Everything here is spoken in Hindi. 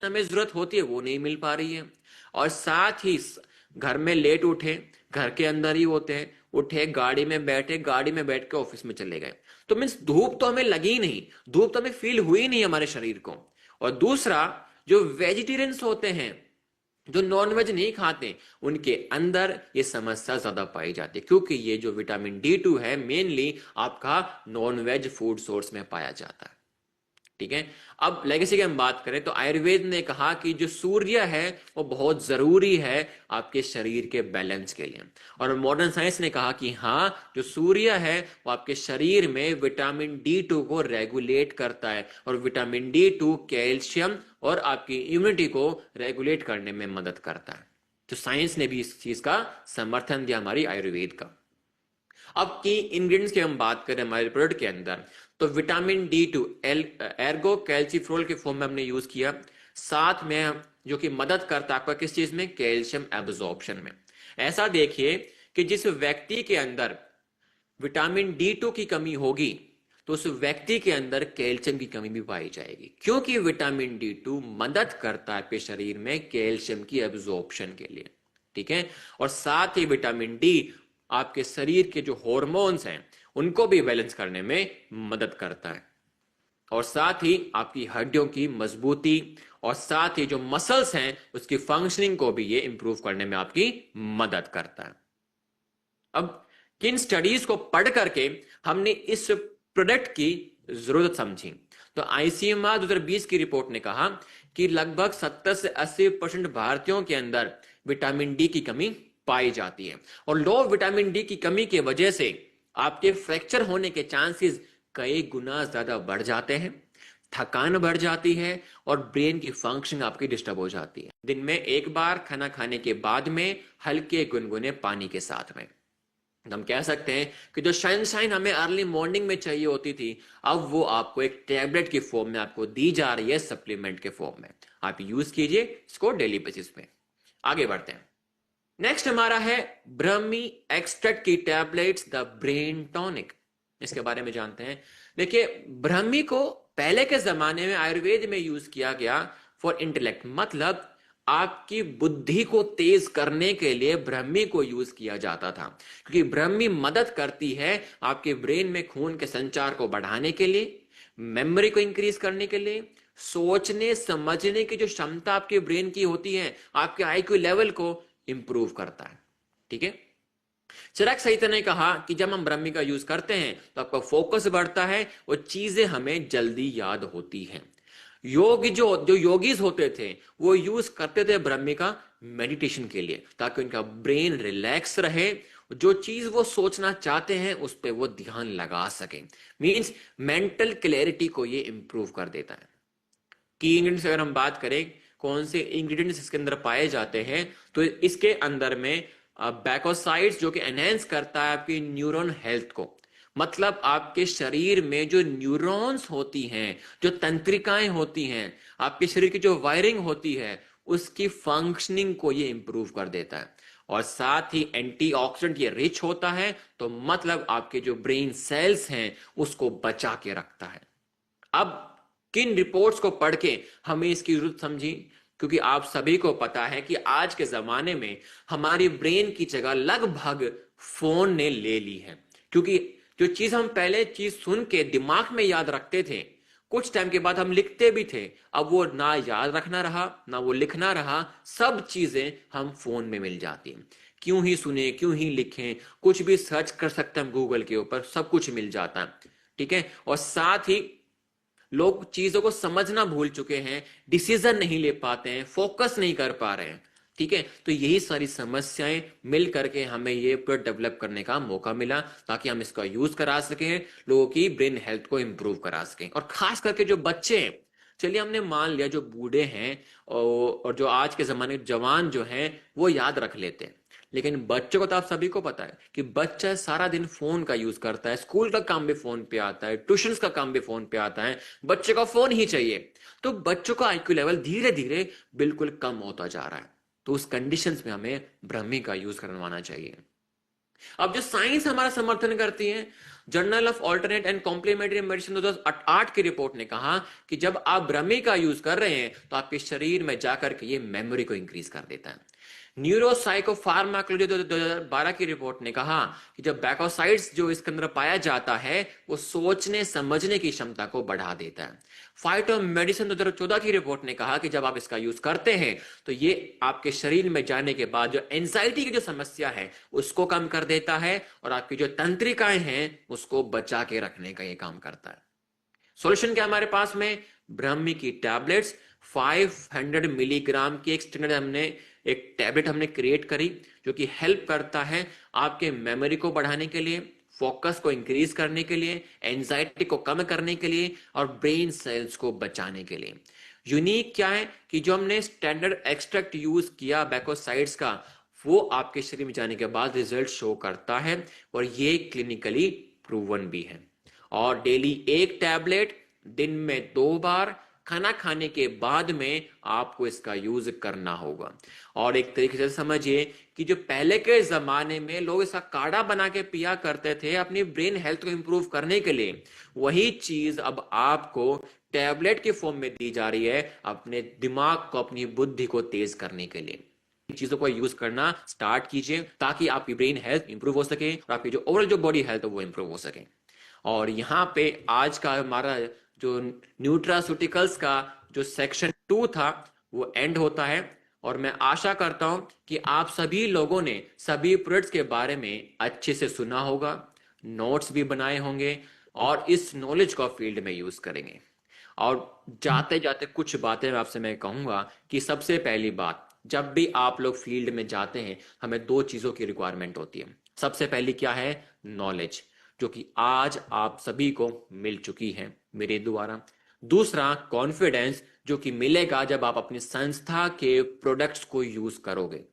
हमें जरूरत होती है वो नहीं मिल पा रही है। और साथ ही घर में लेट उठे, घर के अंदर ही होते हैं, उठे गाड़ी में बैठे, गाड़ी में बैठ के ऑफिस में चले गए, तो मीन्स धूप तो हमें लगी नहीं, धूप तो हमें फील हुई नहीं हमारे शरीर को। और दूसरा, जो वेजिटेरियंस होते हैं, जो नॉनवेज नहीं खाते, उनके अंदर ये समस्या ज्यादा पाई जाती है, क्योंकि ये जो विटामिन D2 है मेनली आपका नॉनवेज फूड सोर्स में पाया जाता है। ठीक है। अब लेगेसी की हम बात करें तो आयुर्वेद ने कहा कि जो सूर्य है वो बहुत जरूरी है आपके शरीर के बैलेंस के लिए। और मॉडर्न साइंस ने कहा कि हाँ, जो सूर्य है वो आपके शरीर में विटामिन D2 को रेगुलेट करता है, और विटामिन D2 कैल्शियम और आपकी इम्यूनिटी को रेगुलेट करने में मदद करता है। तो साइंस ने भी इस चीज का समर्थन दिया हमारी आयुर्वेद का। अब की इंग्रेडिएंट्स की हम बात करें हमारे प्रोडक्ट के अंदर, तो विटामिन D2 एर्गो कैल्सीफ्रोल के फॉर्म में हमने यूज किया, साथ में जो कि मदद करता है आपका किस चीज में, कैल्शियम एब्जॉर्प्शन में। ऐसा देखिए कि जिस व्यक्ति के अंदर विटामिन D2 की कमी होगी तो उस व्यक्ति के अंदर कैल्शियम की कमी भी पाई जाएगी, क्योंकि विटामिन D2 मदद करता है आपके शरीर में कैल्शियम की एब्जॉर्प्शन के लिए। ठीक है। और साथ ही विटामिन D आपके शरीर के जो हॉर्मोन्स हैं उनको भी बैलेंस करने में मदद करता है, और साथ ही आपकी हड्डियों की मजबूती और साथ ही जो मसल्स हैं उसकी फंक्शनिंग को भी ये इंप्रूव करने में आपकी मदद करता है। अब किन स्टडीज को पढ़ करके हमने इस प्रोडक्ट की जरूरत समझी, तो ICMR 2020 की रिपोर्ट ने कहा कि लगभग 70 से 80% भारतीयों के अंदर विटामिन D की कमी पाई जाती है, और लो विटामिन D की कमी की वजह से आपके फ्रैक्चर होने के चांसेस कई गुना ज्यादा बढ़ जाते हैं, थकान बढ़ जाती है, और ब्रेन की फंक्शन आपकी डिस्टर्ब हो जाती है। दिन में एक बार खाना खाने के बाद में हल्के गुनगुने पानी के साथ में। हम कह सकते हैं कि जो सनशाइन हमें अर्ली मॉर्निंग में चाहिए होती थी, अब वो आपको एक टैबलेट की फॉर्म में आपको दी जा रही है, सप्लीमेंट के फॉर्म में। आप यूज कीजिए इसको डेली बेसिस पे। आगे बढ़ते हैं। नेक्स्ट हमारा है ब्रह्मी एक्सट्रैक्ट की टैबलेट्स द ब्रेन टॉनिक। इसके बारे में जानते हैं। देखिए, ब्रह्मी को पहले के जमाने में आयुर्वेद में यूज किया गया फॉर इंटेलेक्ट, मतलब आपकी बुद्धि को तेज करने के लिए ब्रह्मी को यूज किया जाता था, क्योंकि ब्रह्मी मदद करती है आपके ब्रेन में खून के संचार को बढ़ाने के लिए, मेमोरी को इंक्रीज करने के लिए, सोचने समझने की जो क्षमता आपके ब्रेन की होती है, आपके IQ लेवल को इंप्रूव करता है। ठीक है। चरक सहित ने कहा कि जब हम ब्रह्मी का यूज करते हैं तो आपका फोकस बढ़ता है, वो चीजें हमें जल्दी याद होती हैं। योग जो योगीज होते थे वो यूज करते थे ब्रह्मी का मेडिटेशन के लिए, ताकि उनका ब्रेन रिलैक्स रहे, जो चीज वो सोचना चाहते हैं उस पर वो ध्यान लगा सके। मींस मेंटल क्लैरिटी को ये इंप्रूव कर देता है। की इंग्रेडिएंट्स अगर हम बात करें कौन से इंग्रेडिएंट्स इसके अंदर पाए जाते हैं, तो इसके अंदर में बैकोसाइड्स जो कि एनहेंस करता है आपकी न्यूरॉन हेल्थ को, मतलब आपके शरीर में जो न्यूरॉन्स होती हैं, जो तंत्रिकाएं होती हैं, आपके शरीर की जो वायरिंग होती है उसकी फंक्शनिंग को ये इंप्रूव कर देता है। और साथ ही एंटीऑक्सीडेंट ये रिच होता है, तो मतलब आपके जो ब्रेन सेल्स हैं उसको बचा के रखता है। अब किन रिपोर्ट्स को पढ़ के हमें इसकी जरूरत समझी, क्योंकि आप सभी को पता है कि आज के जमाने में हमारी ब्रेन की जगह लगभग फोन ने ले ली है, क्योंकि जो चीज हम पहले चीज सुन के दिमाग में याद रखते थे, कुछ टाइम के बाद हम लिखते भी थे, अब वो ना याद रखना रहा ना वो लिखना रहा, सब चीजें हम फोन में मिल जाती हैं। क्यों ही सुने, क्यों ही लिखें, कुछ भी सर्च कर सकते हैं हम गूगल के ऊपर, सब कुछ मिल जाता है। ठीक है। और साथ ही लोग चीजों को समझना भूल चुके हैं, डिसीजन नहीं ले पाते हैं, फोकस नहीं कर पा रहे हैं। ठीक है। तो यही सारी समस्याएं मिल करके हमें ये प्रोडक्ट डेवलप करने का मौका मिला, ताकि हम इसका यूज करा सकें, लोगों की ब्रेन हेल्थ को इंप्रूव करा सकें। और खास करके जो बच्चे हैं, चलिए हमने मान लिया जो बूढ़े हैं और जो आज के जमाने के जवान जो हैं वो याद रख लेते हैं, लेकिन बच्चों को तो आप सभी को पता है कि बच्चा सारा दिन फोन का यूज करता है, स्कूल का काम भी फोन पे आता है, ट्यूशंस का काम भी फोन पे आता है, बच्चे का फोन ही चाहिए। तो बच्चों का IQ लेवल धीरे धीरे बिल्कुल कम होता जा रहा है, तो उस कंडीशंस में हमें ब्रह्मी का यूज करवाना चाहिए। अब जो साइंस हमारा समर्थन करती है, journal of alternate and complementary medicine 2008 की रिपोर्ट ने कहा कि जब आप ब्रह्मी का यूज कर रहे हैं तो आपके शरीर में जाकर के ये मेमोरी को इंक्रीज कर देता है। न्यूरोसाइकोफार्माकोलॉजी 2012 की रिपोर्ट ने कहा कि जब बैकोसाइड्स जो इसके अंदर पाया जाता है वो सोचने समझने की क्षमता को बढ़ा देता है। फाइटो मेडिसिन 2014 की रिपोर्ट ने कहा कि जब आप इसका यूज करते हैं तो ये आपके शरीर में जाने के बाद जो एंजाइटी की जो समस्या है उसको कम कर देता है और आपकी जो तंत्रिकाएं हैं उसको बचा के रखने का ये काम करता है। सॉल्यूशन क्या हमारे पास में? ब्रह्मी की टैबलेट्स 500 मिलीग्राम की एक स्टैंडर्ड हमने एक टैबलेट हमने क्रिएट करी जो कि हेल्प करता है आपके मेमोरी को बढ़ाने के लिए, फोकस को इंक्रीज करने के लिए, एंजाइटी को कम करने के लिए और ब्रेन सेल्स को बचाने के लिए। यूनिक क्या है कि जो हमने स्टैंडर्ड एक्सट्रैक्ट यूज किया बैकोसाइड्स का वो आपके शरीर में जाने के बाद रिजल्ट शो करता है और ये क्लिनिकली प्रूवन भी है। और डेली एक टैबलेट दिन में 2 बार खाना खाने के बाद में आपको इसका यूज करना होगा। और एक तरीके से समझिए कि जो पहले के जमाने में लोग इसका काढ़ा बना के पिया करते थे अपनी ब्रेन हेल्थ को इंप्रूव करने के लिए, वही चीज अब आपको टैबलेट के फॉर्म में दी जा रही है अपने दिमाग को, अपनी बुद्धि को तेज करने के लिए। चीजों को यूज करना स्टार्ट कीजिए ताकि आपकी ब्रेन हेल्थ इंप्रूव हो सके और आपकी जो ओवरऑल जो बॉडी हेल्थ है वो इंप्रूव हो सके। और यहाँ पे आज का हमारा जो न्यूट्रास्यूटिकल्स का जो सेक्शन 2 था वो एंड होता है और मैं आशा करता हूं कि आप सभी लोगों ने सभी प्रोडक्ट्स के बारे में अच्छे से सुना होगा, नोट्स भी बनाए होंगे और इस नॉलेज को फील्ड में यूज करेंगे। और जाते जाते कुछ बातें आपसे मैं कहूंगा कि सबसे पहली बात, जब भी आप लोग फील्ड में जाते हैं हमें 2 चीजों की रिक्वायरमेंट होती है। सबसे पहली क्या है? नॉलेज, जो कि आज आप सभी को मिल चुकी है मेरे द्वारा। दूसरा कॉन्फिडेंस, जो कि मिलेगा जब आप अपनी संस्था के प्रोडक्ट्स को यूज करोगे।